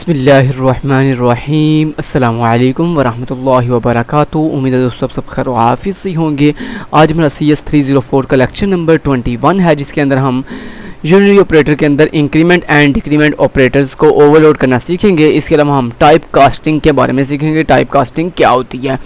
बिस्मिल्लाहिर्रहमानिर्रहीम अस्सलामु अलैकुम वरहमतुल्लाहि वबरकातुहू। उम्मीद है दोस्तों सब खैर हाफिज़ से होंगे। आज मेरा CS304 का लेक्चर नंबर 21 है, जिसके अंदर हम यूनिरी ऑपरेटर के अंदर इंक्रीमेंट एंड डिक्रीमेंट ऑपरेटर्स को ओवरलोड करना सीखेंगे। इसके अलावा हम टाइप कास्टिंग के बारे में सीखेंगे, टाइप कास्टिंग क्या होती है।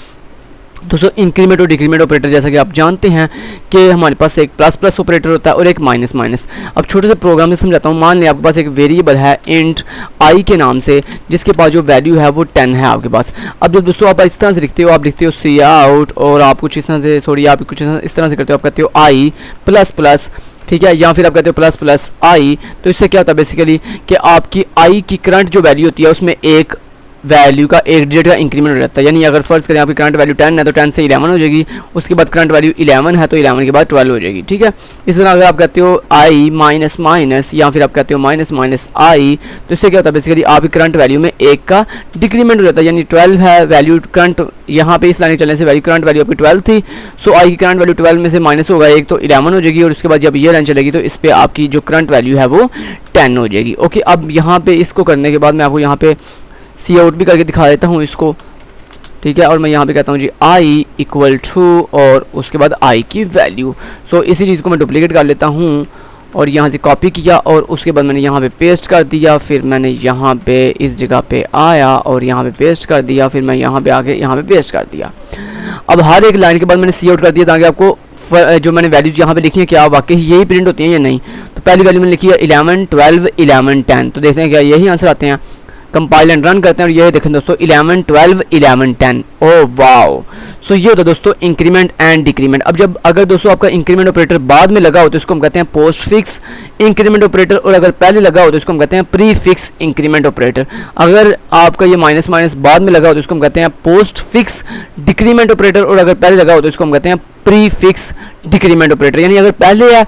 दोस्तों इंक्रीमेंट और डिक्रीमेंट ऑपरेटर जैसा कि आप जानते हैं कि हमारे पास एक प्लस प्लस ऑपरेटर होता है और एक माइनस माइनस। अब छोटे से प्रोग्राम में समझाता हूँ। मान लें आपके पास एक वेरिएबल है इंट आई के नाम से, जिसके पास जो वैल्यू है वो 10 है आपके पास। अब जब दोस्तों आप इस तरह से लिखते हो, आप लिखते हो सी आउट और आप कुछ इस तरह से आप कुछ इस तरह से करते हो, आप कहते हो आई प्लस प्लस, ठीक है, या फिर आप कहते हो प्लस प्लस आई। तो इससे क्या होता है बेसिकली कि आपकी आई की करंट जो वैल्यू होती है उसमें एक वैल्यू का एक डिजिट का इंक्रीमेंट हो जाता है। यानी अगर फर्स्ट करें आपकी करंट वैल्यू 10 है तो 10 से 11 हो जाएगी, उसके बाद करंट वैल्यू 11 है तो 11 के बाद 12 हो जाएगी, ठीक है। इस तरह अगर आप कहते हो आई माइनस माइनस या फिर आप कहते हो माइनस माइनस आई, तो इससे क्या होता है बेसिकली आपकी करंट वैल्यू में एक का डिक्रीमेंट हो जाता है। यानी 12 है वैल्यू करंट, यहाँ पे इस लाइन चलने से वैल्यू करंट वैल्यू आपकी 12 थी, सो आई की करंट वैल्यू 12 में से माइनस होगा एक तो 11 हो जाएगी, और उसके बाद जब ये लाइन चलेगी तो इस पर आपकी जो करंट वैल्यू है वो 10 हो जाएगी। ओके, अब यहाँ पे इसको करने के बाद मैं आपको यहाँ पे सी आउट भी करके दिखा देता हूँ इसको, ठीक है। और मैं यहाँ पे कहता हूँ जी आई इक्वल टू और उसके बाद आई की वैल्यू। सो इसी चीज़ को मैं डुप्लीकेट कर लेता हूँ और यहाँ से कॉपी किया और उसके बाद मैंने यहाँ पे पेस्ट कर दिया। फिर मैंने यहाँ पे इस जगह पे आया और यहाँ पे पेस्ट कर दिया। फिर मैं यहाँ पे आके यहाँ पे पेस्ट कर दिया। अब हर एक लाइन के बाद मैंने सी आउट कर दिया ताकि आपको जो मैंने वैल्यूज यहाँ पे लिखी है क्या वाकई यही प्रिंट होती हैं या नहीं। तो पहली वैल्यू मैंने लिखी है 11 12 11 10, तो देखते हैं क्या यही आंसर आते हैं। कंपाइल एंड रन करते हैं और ये देखें दोस्तों 11 12 11 10। Oh wow. सो ये होता है दोस्तों इंक्रीमेंट एंड डिक्रीमेंट। अब जब अगर दोस्तों आपका इंक्रीमेंट ऑपरेटर बाद में लगा हो तो इसको हम कहते हैं पोस्ट फिक्स इंक्रीमेंट ऑपरेटर, और अगर पहले लगा हो तो इसको हम कहते हैं प्री फिक्स इंक्रीमेंट ऑपरेटर। अगर आपका ये माइनस माइनस बाद में लगा हो तो इसको हम कहते हैं पोस्ट फिक्स डिक्रीमेंट ऑपरेटर, और अगर पहले लगा हो तो इसको हम कहते हैं प्री फिक्स डिक्रीमेंट ऑपरेटर। यानी अगर पहले है,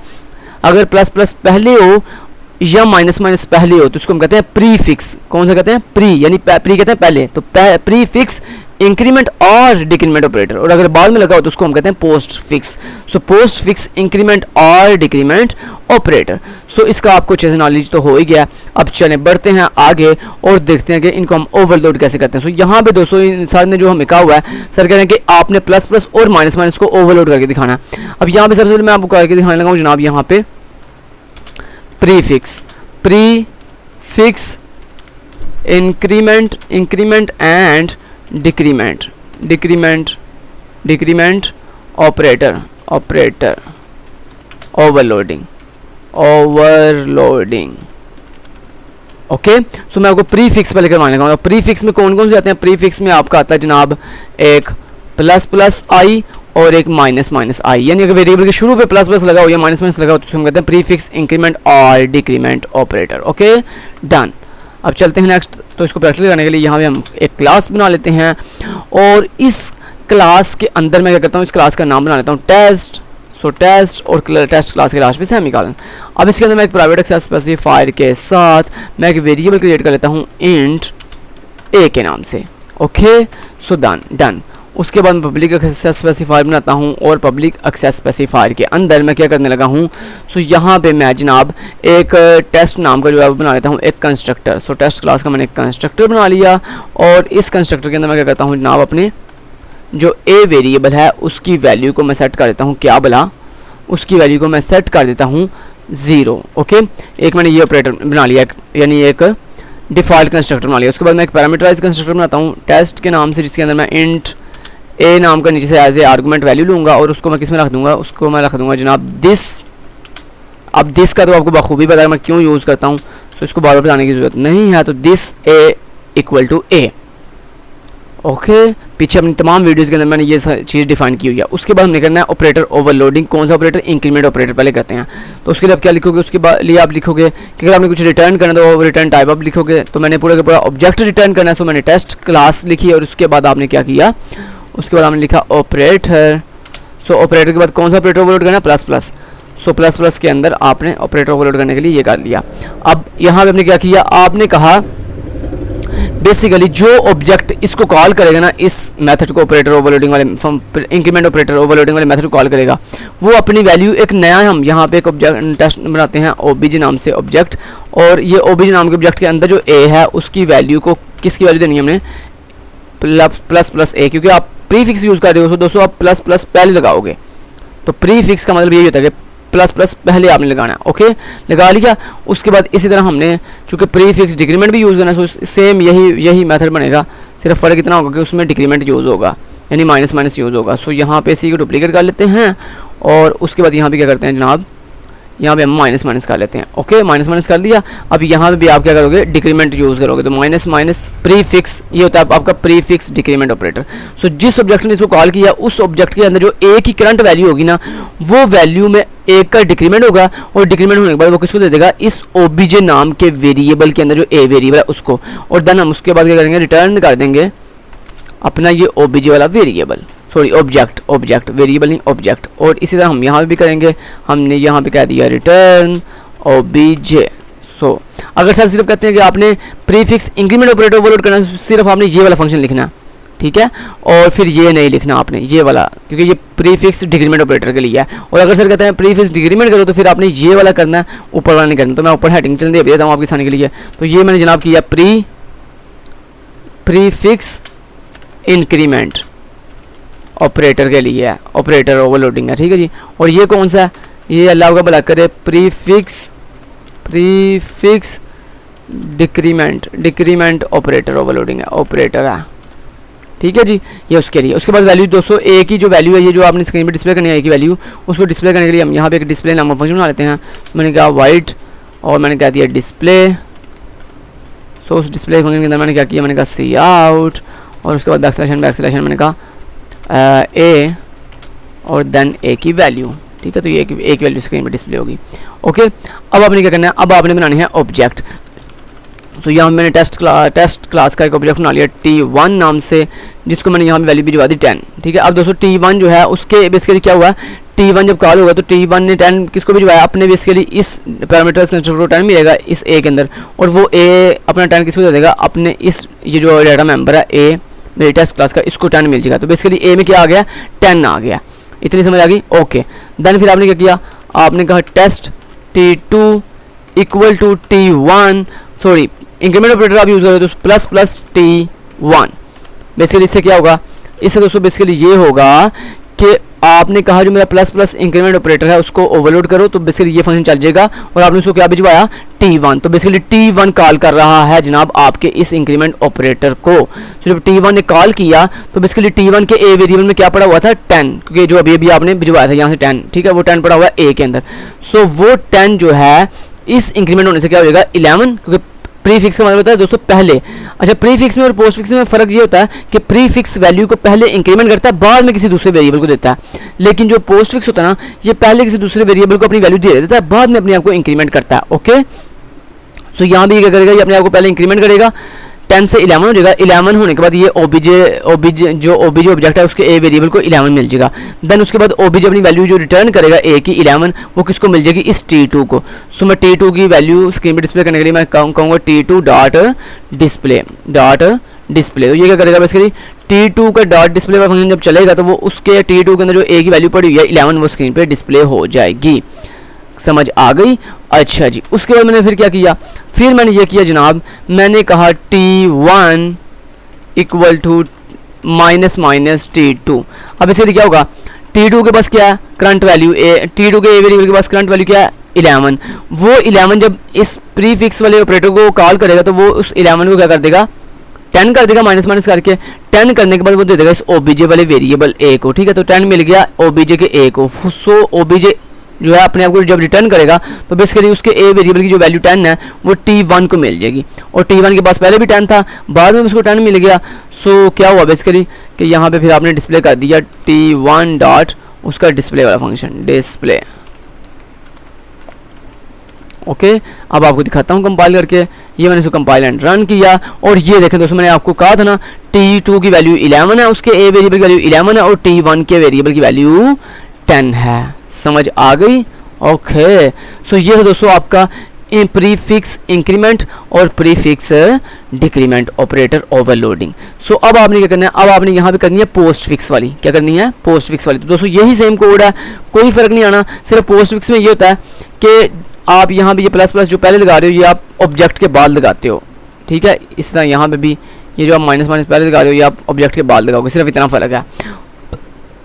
अगर प्लस प्लस पहले हो या माइनस माइनस पहले हो तो इसको हम कहते हैं प्री फिक्स। कौन सा कहते हैं? प्री, यानी प्री कहते हैं पहले, तो प्री फिक्स इंक्रीमेंट और डिक्रीमेंट ऑपरेटर, और अगर बाद में लगा हो तो उसको हम कहते हैं post fix. So post fix increment और डिक्रीमेंट ऑपरेटर। सो इसका आपको अच्छे से नॉलेज तो हो ही गया। अब चलें बढ़ते हैं आगे और देखते हैं कि इनको हम ओवरलोड कैसे करते हैं। सो यहाँ पे दोस्तों सर ने जो हमें कहा हुआ है, सर कह रहे हैं कि आपने प्लस प्लस और माइनस माइनस को ओवरलोड करके दिखाना है। अब यहाँ पे सबसे पहले मैं आपको करके दिखाने लगा हूँ जनाब, यहाँ पे prefix increment and decrement operator overloading. Okay, so मैं आपको प्रीफिक्स पहले करवाने लगा। प्रीफिक्स में कौन कौन से आते हैं? प्रीफिक्स में आपका आता है जनाब एक प्लस प्लस आई और एक माइनस माइनस आई। यानी अगर वेरिएबल के शुरू पे प्लस प्लस लगा हो या माइनस माइनस लगा हो तो हम कहते हैं प्रीफिक्स इंक्रीमेंट और डिक्रीमेंट ऑपरेटर। Okay done. अब चलते हैं नेक्स्ट। तो इसको प्रैक्टिस करने के लिए यहाँ पे हम एक क्लास बना लेते हैं, और इस क्लास के अंदर मैं क्या करता हूँ, इस क्लास का नाम बना लेता हूँ टेस्ट। सो टेस्ट और टेस्ट क्लास के लास्ट पे सेमीकोलन। अब इसके अंदर मैं एक प्राइवेट एक्सेस स्पेसिफायर के साथ मैं एक वेरिएबल क्रिएट कर लेता हूँ इंट ए के नाम से। Okay so done. उसके बाद मैं पब्लिक एक्सेस स्पेसिफायर बनाता हूँ, और पब्लिक एक्सेस स्पेसिफायर के अंदर मैं क्या करने लगा हूँ, सो यहाँ पे मैं जनाब एक टेस्ट नाम का जो है वो बना लेता हूँ एक कंस्ट्रक्टर। सो टेस्ट क्लास का मैंने एक कंस्ट्रक्टर बना लिया, और इस कंस्ट्रक्टर के अंदर मैं क्या करता हूँ जनाब, अपने जो ए वेरिएबल है उसकी वैल्यू को मैं सेट कर देता हूँ, क्या भला, उसकी वैल्यू को मैं सेट कर देता हूँ 0। ओके, एक मैंने ये ऑपरेटर बना लिया, यानी एक डिफ़ॉल्ट कंस्ट्रक्टर बना लिया। उसके बाद मैं एक पैरामीटराइज कंस्ट्रक्टर बनाता हूँ टेस्ट के नाम से, जिसके अंदर मैं इंट ए नाम का नीचे से एज ए आर्गूमेंट वैल्यू लूँगा, और उसको मैं किस में रख दूँगा, उसको मैं रख दूँगा जनाब दिस। अब दिस का तो आपको बखूबी पता है मैं क्यों यूज़ करता हूँ, तो इसको बार बार बताने की ज़रूरत नहीं है। तो this A equal to A. Okay, पीछे अपनी तमाम वीडियोज़ के अंदर मैंने ये चीज़ डिफाइन की हुई है। उसके बाद हमने करना है ऑपरेटर ओवरलोडिंग। कौन सा ऑपरेटर? इंक्रीमेंट ऑपरेटर पहले करते हैं। तो उसके लिए आप क्या लिखोगे, उसके लिए आप लिखोगे कि अगर आपने कुछ रिटर्न करना तो रिटर्न टाइप आप लिखोगे। तो मैंने पूरा का पूरा ऑब्जेक्ट रिटर्न करना है, सो मैंने टेस्ट क्लास लिखी, और उसके बाद आपने क्या किया, उसके बाद हमने लिखा ऑपरेटर। सो ऑपरेटर के बाद कौन सा ऑपरेटर ओवरलोड करना है? Plus plus. So plus plus के अंदर आपने ऑपरेटर ओवरलोड करने के लिए ये कर लिया। अब यहाँ पे आपने क्या किया, आपने कहा बेसिकली जो ऑब्जेक्ट इसको कॉल करेगा ना, इस मेथड को ऑपरेटर ओवरलोडिंग वाले इंक्रीमेंट ऑपरेटर ओवरलोडिंग वाले मेथड को कॉल करेगा, वो अपनी वैल्यू एक नया हम यहाँ पे एक ऑब्जेक्ट टेस्ट बनाते हैं ओबीजे नाम से ऑब्जेक्ट, और ये ओबीजे नाम के ऑब्जेक्ट के अंदर जो ए है उसकी वैल्यू को किसकी वैल्यू देनी है हमने, प्लस प्लस ए, क्योंकि आप प्रीफिक्स यूज़ कर रहे हो तो दोस्तों आप प्लस प्लस पहले लगाओगे, तो प्रीफिक्स का मतलब यही होता है कि प्लस प्लस पहले आपने लगाना है। ओके, लगा लिया। उसके बाद इसी तरह हमने चूँकि प्रीफिक्स डिक्रीमेंट भी यूज़ करना है, तो सेम यही मेथड बनेगा, सिर्फ फ़र्क इतना होगा कि उसमें डिक्रीमेंट यूज़ होगा, यानी माइनस माइनस यूज़ होगा। सो यहाँ पे इसी को डुप्लीकेट कर लेते हैं और उसके बाद यहाँ पे क्या करते हैं जनाब, यहाँ पे हम माइनस माइनस कर लेते हैं। ओके, माइनस माइनस कर दिया। अब यहाँ पे भी आप क्या करोगे, डिक्रीमेंट यूज़ करोगे, तो माइनस माइनस प्रीफिक्स, ये होता है आपका प्रीफिक्स डिक्रीमेंट ऑपरेटर। सो जिस ऑब्जेक्ट ने इसको कॉल किया उस ऑब्जेक्ट के अंदर जो ए की करंट वैल्यू होगी ना, वो वैल्यू में एक का डिक्रीमेंट होगा, और डिक्रीमेंट होने के बाद वो किसको दे देगा, इस ओबीजे नाम के वेरिएबल के अंदर जो ए वेरिएबल है उसको, और देन हम उसके बाद क्या करेंगे, रिटर्न कर देंगे अपना ये ओबीजे वाला वेरिएबल, सॉरी ऑब्जेक्ट वेरिएबल नहीं ऑब्जेक्ट। और इसी तरह हम यहाँ पे भी करेंगे, हमने यहाँ पे कह दिया रिटर्न ओबीजे। सो अगर सर सिर्फ कहते हैं कि आपने प्रीफिक्स इंक्रीमेंट ऑपरेटर ओवरलोड करना, सिर्फ आपने ये वाला फंक्शन लिखना, ठीक है, और फिर ये नहीं लिखना आपने ये वाला, क्योंकि ये प्रीफिक्स डिक्रीमेंट ऑपरेटर के लिए है। और अगर सर कहते हैं प्रीफिक्स डिक्रीमेंट करो तो फिर आपने ये वाला करना है, ऊपर वाला नहीं करना। तो मैं ऊपर हेडिंग चल दे देता हूँ आपकी आसानी के लिए। तो ये मैंने जनाब किया प्रीफिक्स इंक्रीमेंट ऑपरेटर के लिए है, ऑपरेटर ओवरलोडिंग है, ठीक है जी। और ये कौन सा है, ये अल्लाह का भला करे प्रीफिक्स डिक्रीमेंट ऑपरेटर ओवरलोडिंग है, ऑपरेटर है, ठीक है जी, ये उसके लिए। उसके बाद वैल्यू दोस्तों ए की जो वैल्यू है, ये जो आपने स्क्रीन पे डिस्प्ले करनी है ए की वैल्यू, उसको डिस्प्ले करने के लिए हम यहाँ पे एक डिस्प्ले नाम फंक्शन बना लेते हैं। मैंने कहा वाइट और मैंने कह दिया डिस्प्ले। सो उस डिस्प्ले फंक्शन के अंदर मैंने क्या किया, मैंने कहा सी आउट, और उसके बाद बैकस्लैशन मैंने कहा ए और देन ए की वैल्यू, ठीक है। तो ये एक वैल्यू स्क्रीन पे डिस्प्ले होगी। ओके, अब आपने क्या करना है, अब आपने बनाने हैं ऑब्जेक्ट। तो यहाँ मैंने टेस्ट क्लास का एक ऑब्जेक्ट बना लिया T1 नाम से, जिसको मैंने यहाँ पे वैल्यू भिजवा दी 10, ठीक है। अब दोस्तों T1 जो है उसके बेसिकली क्या हुआ, T1 जब कॉल होगा तो T1 ने 10 किसको भिजवाया, अपने बेसिकली इस पैरामीटर्स कंस्ट्रक्टर को 10 मिलेगा इस ए के अंदर, और वो ए अपना 10 किसको दे देगा, अपने इस ये जो डाटा मेंबर है ए मेरी टेस्ट क्लास का, इसको 10 मिल जाएगा। तो बेसिकली ए में क्या आ गया, 10 आ गया। इतनी समझ आ गई। ओके, देन फिर आपने क्या किया, आपने कहा test T2 equal to T1, sorry increment operator आप यूज़ करोगे तो प्लस प्लस T1। बेसिकली इससे क्या होगा, इससे दोस्तों बेसिकली ये होगा कि आपने कहा जो मेरा प्लस प्लस इंक्रीमेंट ऑपरेटर है उसको ओवरलोड करो, तो बेसिकली ये फंक्शन चल जाएगा, और आपने उसको क्या भिजवाया T1। तो बेसिकली T1 कॉल कर रहा है जनाब आपके इस इंक्रीमेंट ऑपरेटर को। तो जब T1 ने कॉल किया तो बेसिकली T1 के ए वेरिएबल में क्या पड़ा हुआ था, 10, क्योंकि जो अभी आपने भिजवाया था यहाँ से 10, ठीक है, वो 10 पड़ा हुआ है ए के अंदर। सो वो 10 जो है इस इंक्रीमेंट होने से क्या हो जाएगा 11, क्योंकि प्रीफिक्स का मतलब होता है दोस्तों पहले। अच्छा, प्रीफिक्स में और पोस्टफिक्स में फ़र्क ये होता है कि प्रीफिक्स वैल्यू को पहले इंक्रीमेंट करता है, बाद में किसी दूसरे वेरिएबल को देता है, लेकिन जो पोस्टफिक्स होता है ना, ये पहले किसी दूसरे वेरिएबल को अपनी वैल्यू दे देता है, बाद में अपने आप को इंक्रीमेंट करता है। ओके, सो यहाँ भी क्या करेगा, ये अपने आप को पहले इंक्रीमेंट करेगा, 10 से 11 हो जाएगा। 11 होने के बाद ये ओबीजे जो ऑब्जेक्ट है उसके ए वेरिएबल को 11 मिल जाएगा। देन उसके बाद ओबीजे अपनी वैल्यू जो रिटर्न करेगा ए की 11, वो किसको मिल जाएगी, इस T2 को। सो मैं T2 की वैल्यू स्क्रीन पे डिस्प्ले करने के लिए मैं कहूँगा T2 डॉट डिस्प्ले। तो ये क्या करेगा, बेसिकली T2 का डॉट डिस्प्ले वाला फंक्शन जब चलेगा तो वो उसके T2 के अंदर जो ए की वैल्यू पड़ी हुई है 11, वो स्क्रीन पे डिस्प्ले हो जाएगी। समझ आ गई। अच्छा जी, उसके बाद मैंने फिर क्या किया, फिर मैंने ये किया जनाब, मैंने कहा T1 equal to minus minus T2। अब इसके क्या होगा, T2 के पास क्या है, करंट वैल्यू ए, T2 के ए वेरिएबल के पास करंट वैल्यू क्या है 11। वो 11 जब इस प्रीफिक्स वाले ऑपरेटर को कॉल करेगा तो वो उस 11 को क्या कर देगा, 10 कर देगा, माइनस माइनस करके 10 करने के बाद वो दे देगा इस ओबीजे वाले वेरिएबल ए को, ठीक है। तो 10 मिल गया ओबीजे के ए को। सो ओबीजे जो है अपने आप को जब रिटर्न करेगा तो बेसिकली उसके ए वेरिएबल की जो वैल्यू 10 है वो T1 को मिल जाएगी, और T1 के पास पहले भी 10 था, बाद में उसको 10 मिल गया। सो क्या हुआ बेसिकली कि यहाँ पे फिर आपने डिस्प्ले कर दिया T1 डॉट उसका डिस्प्ले वाला फंक्शन डिस्प्ले। ओके, अब आपको दिखाता हूँ कंपाइल करके। ये मैंने इसको कंपाइल एंड रन किया, और ये देखें दोस्तों, मैंने आपको कहा था ना T2 की वैल्यू 11 है, उसके ए वेरिएबल की वैल्यू 11 है, और T1 के वेरिएबल की वैल्यू 10 है। समझ आ गई। ओके, सो ये है दोस्तों आपका प्रीफिक्स इंक्रीमेंट और प्रीफिक्स डिक्रीमेंट ऑपरेटर ओवरलोडिंग। सो अब आपने क्या करना है, अब आपने यहाँ पे करनी है पोस्ट फिक्स वाली। क्या करनी है? पोस्ट फिक्स वाली। तो दोस्तों यही सेम कोड है, कोई फर्क नहीं आना। सिर्फ पोस्ट फिक्स में ये होता है कि आप यहाँ पे ये प्लस प्लस जो पहले लगा रहे हो ये आप ऑब्जेक्ट के बाद लगाते हो, ठीक है। इस तरह यहाँ पे भी ये जो आप माइनस माइनस पहले लगा रहे हो ये आप ऑब्जेक्ट के बाद लगाओगे, सिर्फ इतना फ़र्क है।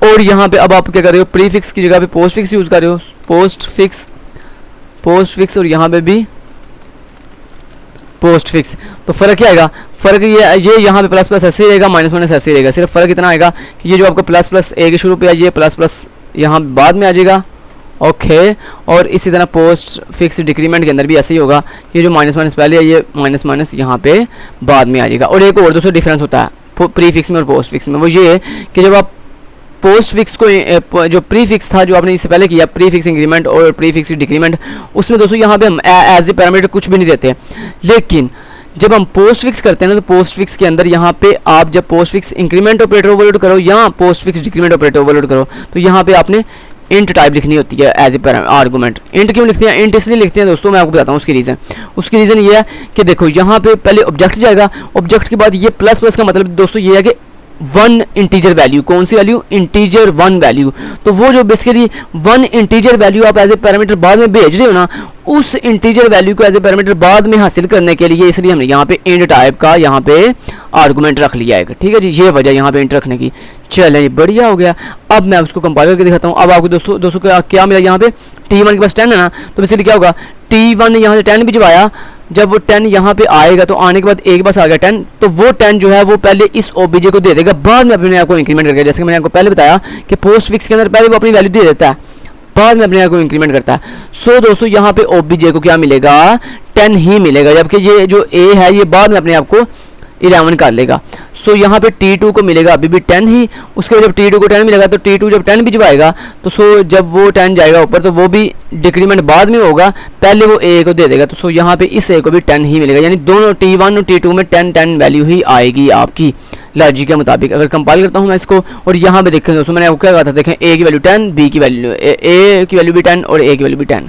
और यहाँ पे अब आप क्या कर रहे हो, प्रीफिक्स की जगह पे पोस्ट फिक्स यूज़ कर रहे हो, पोस्ट फिक्स और यहाँ पे भी पोस्ट फिक्स। तो फ़र्क क्या आएगा? फ़र्क ये यहाँ पे प्लस प्लस ऐसे रहेगा, माइनस माइनस ऐसे रहेगा। सिर्फ फ़र्क इतना आएगा कि ये जो आपका प्लस प्लस ए के शुरू पे है ये प्लस प्लस यहाँ बाद में आ जाएगा, ओके। और इसी तरह पोस्ट फिक्स डिक्रीमेंट के अंदर भी ऐसे ही होगा, ये जो माइनस माइनस पहले है ये माइनस माइनस यहाँ पे बाद में आ जाएगा। और एक और दोस्तों डिफरेंस होता है प्री फिक्स में और पोस्ट फिक्स में, वो ये है कि जब आप पोस्ट फिक्स को जो प्री फिक्स था जो आपने इससे पहले किया, प्री फिक्स इंक्रीमेंट और प्री फिक्स डिक्रीमेंट, उसमें दोस्तों यहाँ पे हम एज ए पैरामीटर कुछ भी नहीं देते। लेकिन जब हम पोस्ट फिक्स करते हैं ना, तो पोस्ट फिक्स के अंदर यहाँ पे आप जब post fix increment operator overload करो या post fix decrement operator overload करो, तो यहाँ पे आपने इंट टाइप लिखनी होती है एज ए आर्गूमेंट। इंट क्यों लिखते हैं? इंट इसलिए लिखते हैं दोस्तों, मैं आपको बताता हूँ उसकी रीज़न ये है कि देखो यहाँ पे पहले ऑब्जेक्ट जाएगा, ऑब्जेक्ट के बाद ये प्लस प्लस का मतलब दोस्तों ये है कि वन इंटीजर वैल्यू, कौन सी वैल्यू? Integer one value. तो वो जो बेसिकली वन इंटीजर वैल्यू आप एज ए पैरामीटर बाद में भेज रहे हो ना, उस इंटीजर वैल्यू को एज ए पैरामीटर बाद में हासिल करने के लिए इसलिए हमने यहाँ पे इंट टाइप का यहाँ पे आर्गूमेंट रख लिया है, ठीक है जी। ये वजह यहाँ पे इंट रखने की। चलिए जी बढ़िया हो गया। अब मैं उसको कंपाइल करके दिखाता हूँ। अब आपको दोस्तों क्या मिला यहाँ पे? T1 के पास 10 है ना, तो बेसिकली क्या होगा, T1 ने यहाँ से 10 भिजवाया, जब वो 10 यहाँ पे आएगा तो आने के बाद एक पास आ गया 10, तो वो 10 जो है वो पहले इस ओबीजे को दे देगा, बाद में अपने आप को इंक्रीमेंट करके, जैसे कि मैंने आपको पहले बताया कि पोस्ट फिक्स के अंदर पहले वो अपनी वैल्यू दे देता है, बाद में अपने आप को इंक्रीमेंट करता है। सो दोस्तों यहाँ पे ओबीजे को क्या मिलेगा? 10 ही मिलेगा, जबकि ये जो ए है ये बाद में अपने आप को 11 कर लेगा। सो यहाँ पे T2 को मिलेगा अभी भी 10 ही। उसके बाद जब T2 को 10 मिलेगा तो T2 जब 10 भिजवाएगा तो सो जब वो 10 जाएगा ऊपर तो वो भी डिक्रीमेंट बाद में होगा, पहले वो ए को दे देगा। तो सो यहाँ पे इस ए को भी 10 ही मिलेगा, यानी दोनों T1 और T2 में 10 वैल्यू ही आएगी आपकी लॉजिक के मुताबिक। अगर कंपाइल करता हूँ मैं इसको, और यहाँ पे देखें दोस्तों मैंने आपको क्या कहा था, देखें ए की वैल्यू 10, बी की वैल्यू ए की वैल्यू भी 10 और ए की वैल्यू भी 10।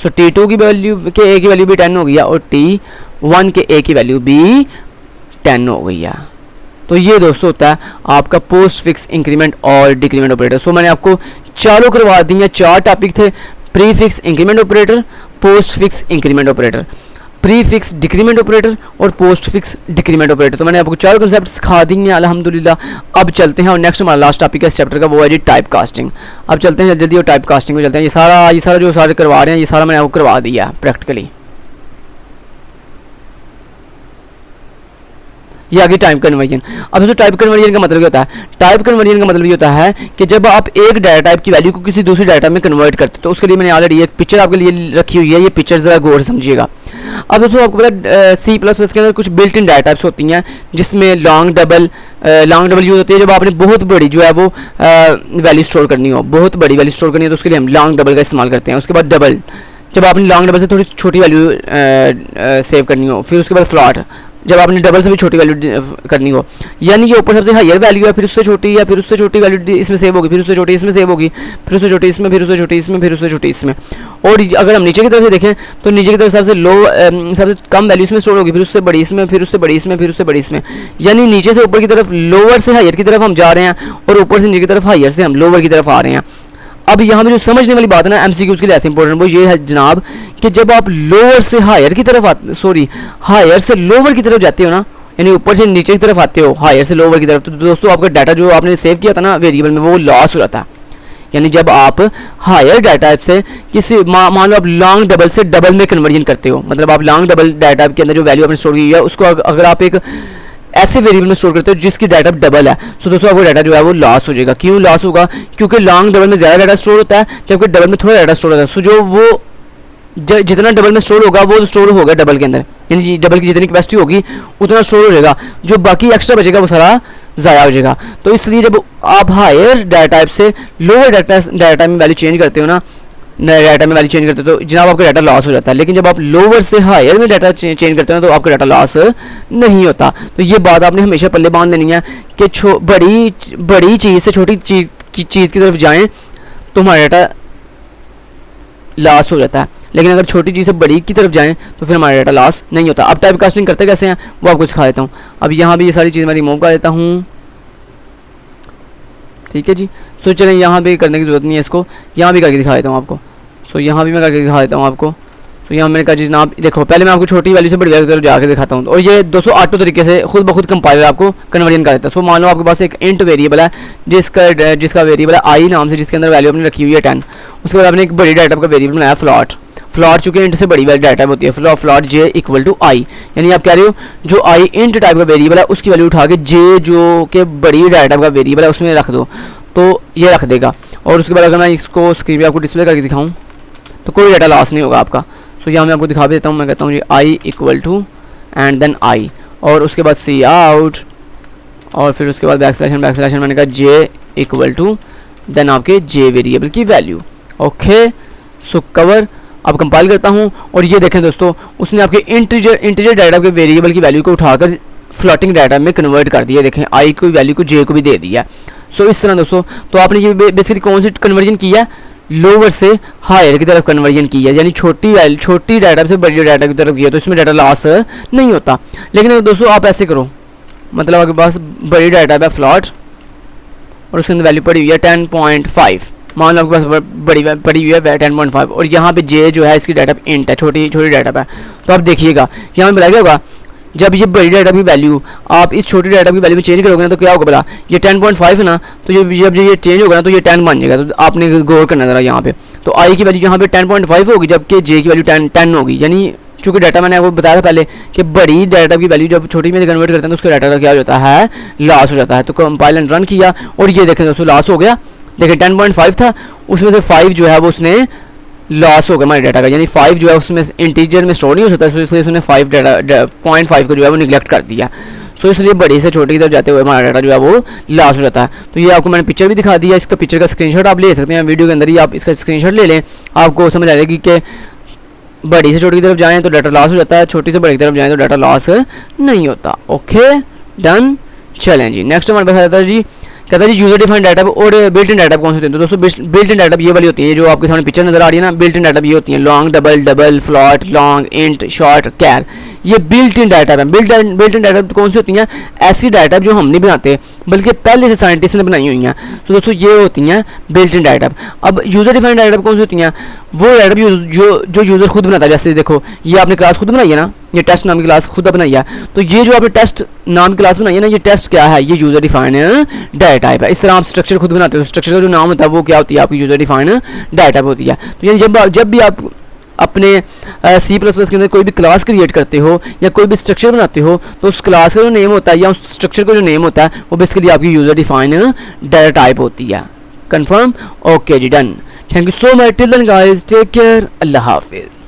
सो T2 की वैल्यू के ए की वैल्यू भी 10 हो गई है और T1 के ए की वैल्यू भी 10 हो गई है। तो ये दोस्तों होता है आपका पोस्ट फिक्स इंक्रीमेंट और डिक्रीमेंट ऑपरेटर। सो मैंने आपको चारों करवा दी हैं, 4 टॉपिक थे, pre fix increment operator, post fix increment operator, pre fix decrement operator और पोस्ट फिक्स डिक्रीमेंट ऑपरेटर। तो मैंने आपको चारों कंसेप्ट सिखा दी हैं अल्हम्दुलिल्लाह। अब चलते हैं और नेक्स्ट हमारा लास्ट टॉपिक है इस चैप्टर का, वो है जी टाइप कास्टिंग। अब चलते हैं जल्दी जल्दी और टाइप कास्टिंग में चलते हैं। ये सारा जो सारे करवा रहे हैं ये सारा मैंने आपको करवा दिया है प्रैक्टिकली। ये आगे टाइप कन्वर्जन। अब दोस्तों टाइप कन्वर्जन का मतलब क्या होता है? टाइप कन्वर्जन का मतलब ये होता है कि जब आप एक डाटा टाइप की वैल्यू को किसी दूसरी डाटा में कन्वर्ट करते हो, तो उसके लिए मैंने ऑलरेडी एक पिक्चर आपके लिए रखी हुई है, ये पिक्चर ज़रा गौर से समझिएगा। अब दोस्तों आपको पता C++ के अंदर कुछ बिल्ट इन डाटा टाइप्स होती हैं जिसमें लॉन्ग डबल यूज़ होती है। जब आपने बहुत बड़ी जो है वो वैल्यू स्टोर करनी हो, बहुत बड़ी वैल्यू स्टोर करनी हो, तो उसके लिए हम लॉन्ग डबल का इस्तेमाल करते हैं। उसके बाद डबल, जब आपने लॉन्ग डबल से थोड़ी छोटी वैल्यू सेव करनी हो, फिर उसके बाद फ्लॉट, जब आपने डबल से भी छोटी वैल्यू करनी हो, यानी ये ऊपर सबसे हायर वैल्यू है, फिर उससे छोटी या फिर उससे छोटी वैल्यू इसमें सेव होगी, फिर उससे छोटी इसमें सेव होगी, फिर उससे छोटी इसमें, फिर उससे छोटी इसमें, फिर उससे छोटी इसमें। और अगर हम नीचे की तरफ से देखें तो नीचे की तरफ सबसे सबसे कम वैल्यू इसमें स्टोर होगी, फिर उससे बड़ी इसमें, फिर उससे बड़ी इसमें, फिर उससे बड़ी इसमें। यानी नीचे से ऊपर की तरफ, लोअर से हायर की तरफ हम जा रहे हैं और ऊपर से नीचे की तरफ हायर से हम लोअर की तरफ आ रहे हैं। अब यहाँ पे जो समझने वाली बात है ना MCQ के लिए ऐसे इंपॉर्टेंट, वो ये है जनाब कि जब आप लोअर से हायर की तरफ हायर से लोअर की तरफ जाते हो ना, यानी ऊपर से नीचे की तरफ आते हो, हायर से लोअर की तरफ, तो दोस्तों आपका डाटा जो आपने सेव किया था ना वेरिएबल में, वो लॉस हो जाता है। यानी जब आप हायर डाटा टाइप से किसी मान लो आप लॉन्ग डबल से डबल में कन्वर्जन करते हो, मतलब आप लॉन्ग डबल डाटा टाइप के अंदर जो वैल्यू आपने स्टोर की है उसको अगर आप एक ऐसे वेरिएबल में स्टोर करते हो जिसकी डाटा डबल है, तो दोस्तों आपको डाटा जो है वो लॉस हो जाएगा। क्यों लॉस होगा? क्योंकि लॉन्ग डबल में ज़्यादा डाटा स्टोर होता है जबकि डबल में थोड़ा डाटा स्टोर होता है। सो जो वो जितना डबल में स्टोर होगा वो स्टोर होगा डबल के अंदर, यानी डबल की जितनी कैपेसिटी होगी उतना स्टोर हो जाएगा, जो बाकी एक्स्ट्रा बचेगा वो सारा ज़ाया हो जाएगा। तो इसलिए जब आप हायर डाटा टाइप से लोअर डाटा में वैल्यू चेंज करते हो ना, डाटा में वैल्यू चेंज करते हो तो जनाब आपका डाटा लॉस हो जाता है। लेकिन जब आप लोअर से हायर में डाटा चेंज करते हो तो आपका डाटा लॉस नहीं होता। तो ये बात आपने हमेशा पल्ले बांध लेनी है कि बड़ी चीज़ से छोटी चीज़ की तरफ जाएं तो हमारा डाटा लॉस हो जाता है। लेकिन अगर छोटी चीज़ से बड़ी की तरफ जाएँ तो फिर हमारा डाटा लॉस नहीं होता। अब टाइप कास्टिंग करते कैसे हैं वो आपको सिखा देता हूँ। अब यहाँ भी ये सारी चीज़ मैं रिमूव कर देता हूँ, ठीक है जी। सो चलें यहाँ पे करने की ज़रूरत नहीं है, इसको यहाँ भी करके दिखा देता हूँ आपको। सो यहाँ भी मैं करके दिखा देता हूँ आपको। तो यहाँ मैंने कहा जी जनाब देखो, पहले मैं आपको छोटी वैल्यू से बड़ी वैल्यू की तरफ जाकर दिखाता हूँ। और ये दोस्तों ऑटो तरीके से खुद ब खुद कंपाइलर आपको कन्वर्जन कर देता है। सो मान लो आपके पास एक इंट वेरिएबल है जिसका वेरिएबल है आई नाम से, जिसके अंदर वैल्यू आपने रखी हुई है 10। उसके बाद आपने एक बड़ी डाटा का वेरिएबल बनाया फ्लॉट चूँकि इंट से बड़ी डाटा होती है, फ्लॉट जे इक्वल टू आई, यानी आप कह रहे हो जो आई इंट टाइप का वेरिएबल है उसकी वैल्यू उठा के जे जो कि बड़ी डाटा का वेरिएबल है उसमें रख दो, तो ये रख देगा। और उसके बाद अगर मैं इसको स्क्रीन पे आपको डिस्प्ले करके दिखाऊँ तो कोई डाटा लॉस नहीं होगा आपका। सो यहाँ मैं आपको दिखा देता हूँ, मैं कहता हूँ जी I equal to and then I, और उसके बाद सी आउट, और फिर उसके बाद बैकस्लैश मैंने कहा जे इक्वल टू देन आपके जे वेरिएबल की वैल्यू। ओके, सो कवर। अब कंपाइल करता हूँ और ये देखें दोस्तों, उसने आपके इंटीजर डाटा के वेरिएबल की वैल्यू को उठाकर फ्लोटिंग डाटा में कन्वर्ट कर दिया। देखें आई की वैल्यू को जे को भी दे दिया। सो इस तरह दोस्तों, तो आपने ये बेसिकली कौन सी कन्वर्जन किया, लोअर से हायर की तरफ कन्वर्जन की है, यानी छोटी डाटा से बड़ी डाटा की तरफ किया, तो इसमें डाटा लॉस नहीं होता। लेकिन अगर दोस्तों आप ऐसे करो, मतलब आपके पास बड़ी डाटा है फ्लॉट और उसके अंदर वैल्यू पड़ी हुई है 10.5, मान लो आपके पास पड़ी हुई है 10.5, और यहाँ पे जे जो है इसकी डाटा इंट है, छोटी डाटा है। तो आप देखिएगा यहाँ पे बताया होगा जब ये बड़ी डाटा की वैल्यू आप इस छोटी डाटा की वैल्यू में चेंज करोगे ना तो क्या होगा पता, ये 10.5 है ना, तो जब ये चेंज होगा ना तो ये 10 बन जाएगा। तो आपने गौर करना ज़रा यहाँ पे, तो आई की वैल्यू यहाँ पे 10.5 होगी जबकि जे की वैल्यू 10 होगी। यानी चूँकि डाटा मैंने आपको बताया था पहले कि बड़ी डाटा की वैल्यू जब छोटी में कन्वर्ट करते हैं तो उसका डाटा का क्या हो जाता है, लॉस हो जाता है। तो कंपाइल एंड रन किया और ये देखें दोस्तों लॉस हो गया। देखिए 10.5 था, उसमें से 5 जो है वो उसने लॉस हो गया हमारे डाटा का, यानी 5 जो है उसमें इंटीजर में स्टोर नहीं हो सकता, इसलिए उसने 5.5 को जो है वो निगलेक्ट कर दिया। सो इसलिए बड़ी से छोटी की तरफ जाते हुए हमारा डाटा जो है वो लॉस हो जाता है। तो ये आपको मैंने पिक्चर भी दिखा दिया, इसका पिक्चर का स्क्रीनशॉट आप ले सकते हैं, वीडियो के अंदर ही आप इसका स्क्रीनशॉट ले लें, आपको समझ आ जाएगी कि बड़ी से छोटी की तरफ जाएँ तो डाटा लॉस हो जाता है, छोटी से बड़ी की तरफ जाएँ तो डाटा लॉस नहीं होता। Okay done. चलें जी, नेक्स्ट हमारे पास आता है जी, कहता है जी यूजर डिफाइंड डाटा और बिल्ट इन डाटा कौन से होते हैं। तो दोस्तों बिल्ट इन डाटा ये वाली होती है जो आपके सामने पिक्चर नजर आ रही है ना, बिल्ट इन डाटा ये होती है long, double, float, long, int, short, char, ये बिल्ट इन डाटा है। बिल्ट इन डाटा कौन सी होती हैं, ऐसी डाटा जो हम नहीं बनाते बल्कि पहले से साइंटिस्ट ने बनाई हुई हैं। तो दोस्तों ये होती हैं बिल्ट इन डाटा। अब यूजर डिफाइंड डाटा कौन सी होती हैं, वो डाटा जो यूजर खुद बनाता है। जैसे देखो ये आपने क्लास खुद बनाई है ना, ये टेस्ट नाम की क्लास खुद बनाई है, तो ये जो आपने टेस्ट नाम की क्लास बनाई है ना, ये टेस्ट क्या है, ये यूजर डिफाइंड डाटा टाइप है। इस तरह आप स्ट्रक्चर खुद बनाते हो, स्ट्रक्चर का जो नाम होता है वो क्या होती है, आपकी यूजर डिफाइंड डाटा टाइप होती है। तो यानी जब भी आप अपने C++ के अंदर कोई भी क्लास क्रिएट करते हो या कोई भी स्ट्रक्चर बनाते हो तो उस क्लास का जो नेम होता है या उस स्ट्रक्चर का जो नेम होता है वो बेसिकली आपकी यूजर डिफाइंड डाटा टाइप होती है। कंफर्म। ओके जी done. Thank you so much. Till then guys take care. अल्लाह हाफिज़।